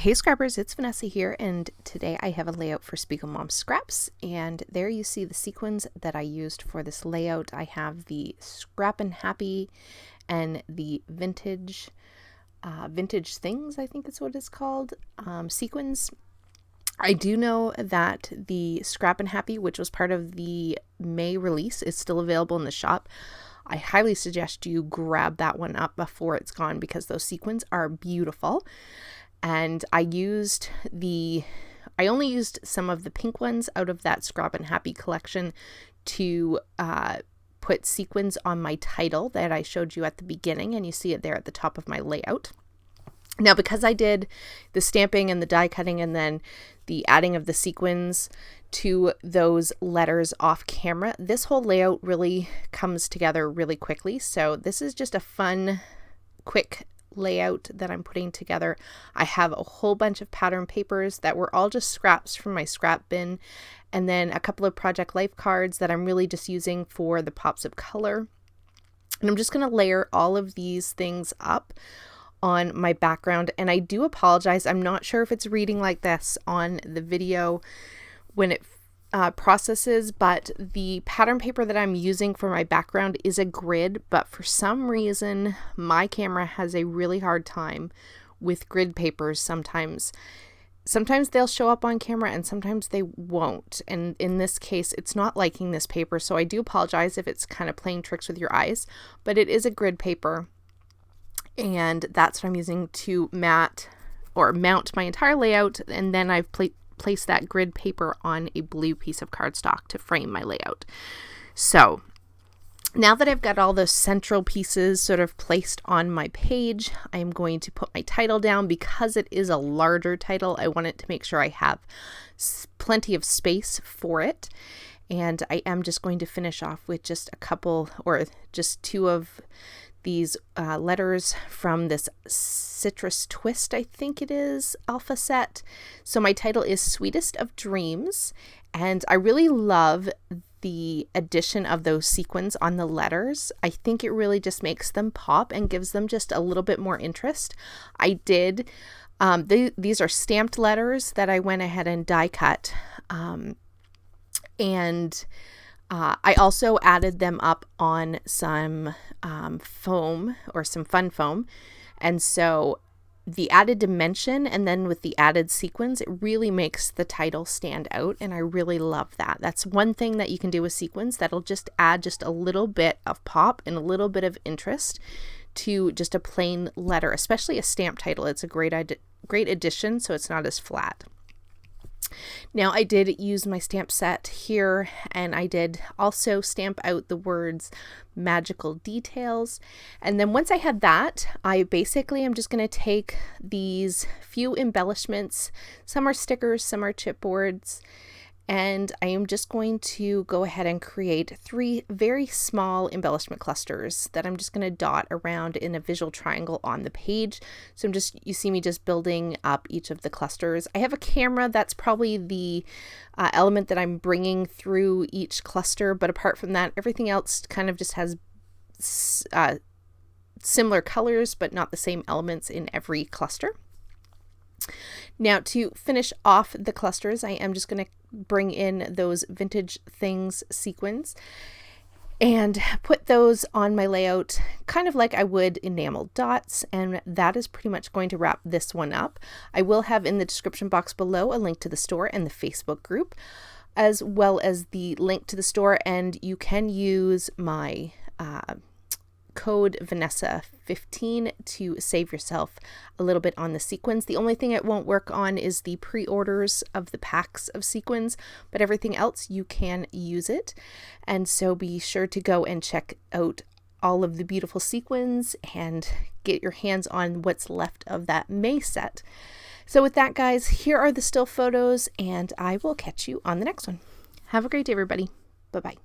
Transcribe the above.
Hey Scrappers, it's Vanessa here, and today I have a layout for SpiegelMom Scraps, and there you see the sequins that I used for this layout. I have the Scrap and Happy and the Vintage Things, I think that's what it's called, sequins. I do know that the Scrap and Happy, which was part of the May release, is still available in the shop. I highly suggest you grab that one up before it's gone because those sequins are beautiful. And I only used some of the pink ones out of that Scrap and Happy collection to put sequins on my title that I showed you at the beginning, and you see it there at the top of my layout. Now, because I did the stamping and the die cutting and then the adding of the sequins to those letters off camera, this whole layout really comes together really quickly. So this is just a fun, quick layout that I'm putting together. I have a whole bunch of pattern papers that were all just scraps from my scrap bin, and then a couple of Project Life cards that I'm really just using for the pops of color. And I'm just going to layer all of these things up on my background, and I do apologize. I'm not sure if it's reading like this on the video when it processes, but the pattern paper that I'm using for my background is a grid, but for some reason my camera has a really hard time with grid papers. Sometimes they'll show up on camera and sometimes they won't, and in this case it's not liking this paper, so I do apologize if it's kind of playing tricks with your eyes, but it is a grid paper, and that's what I'm using to mount my entire layout. And then I've place that grid paper on a blue piece of cardstock to frame my layout. So now that I've got all those central pieces sort of placed on my page, I am going to put my title down. Because it is a larger title, I wanted to make sure I have plenty of space for it. And I am just going to finish off with just a couple, or just two of these letters from this Citrus Twist, I think it is, alpha set. So my title is Sweetest of Dreams, and I really love the addition of those sequins on the letters. I think it really just makes them pop and gives them just a little bit more interest. I did, these are stamped letters that I went ahead and die cut, and I also added them up on some foam, or some fun foam, and so the added dimension and then with the added sequins, it really makes the title stand out, and I really love that. That's one thing that you can do with sequins that'll just add just a little bit of pop and a little bit of interest to just a plain letter, especially a stamp title. It's a great addition, so it's not as flat. Now, I did use my stamp set here, and I did also stamp out the words magical details. And then once I had that, I basically am just going to take these few embellishments. Some are stickers, some are chipboards, and I am just going to go ahead and create 3 very small embellishment clusters that I'm just going to dot around in a visual triangle on the page. So you see me just building up each of the clusters. I have a camera. That's probably the element that I'm bringing through each cluster, but apart from that, everything else kind of just has similar colors, but not the same elements in every cluster. Now, to finish off the clusters, I am just going to bring in those Vintage Things sequins and put those on my layout kind of like I would enamel dots, and that is pretty much going to wrap this one up. I will have in the description box below a link to the store and the Facebook group, as well as the link to the store, and you can use my code Vanessa15 to save yourself a little bit on the sequins. The only thing it won't work on is the pre-orders of the packs of sequins, but everything else you can use it. And so be sure to go and check out all of the beautiful sequins and get your hands on what's left of that May set. So with that, guys, here are the still photos, and I will catch you on the next one. Have a great day, everybody. Bye-bye.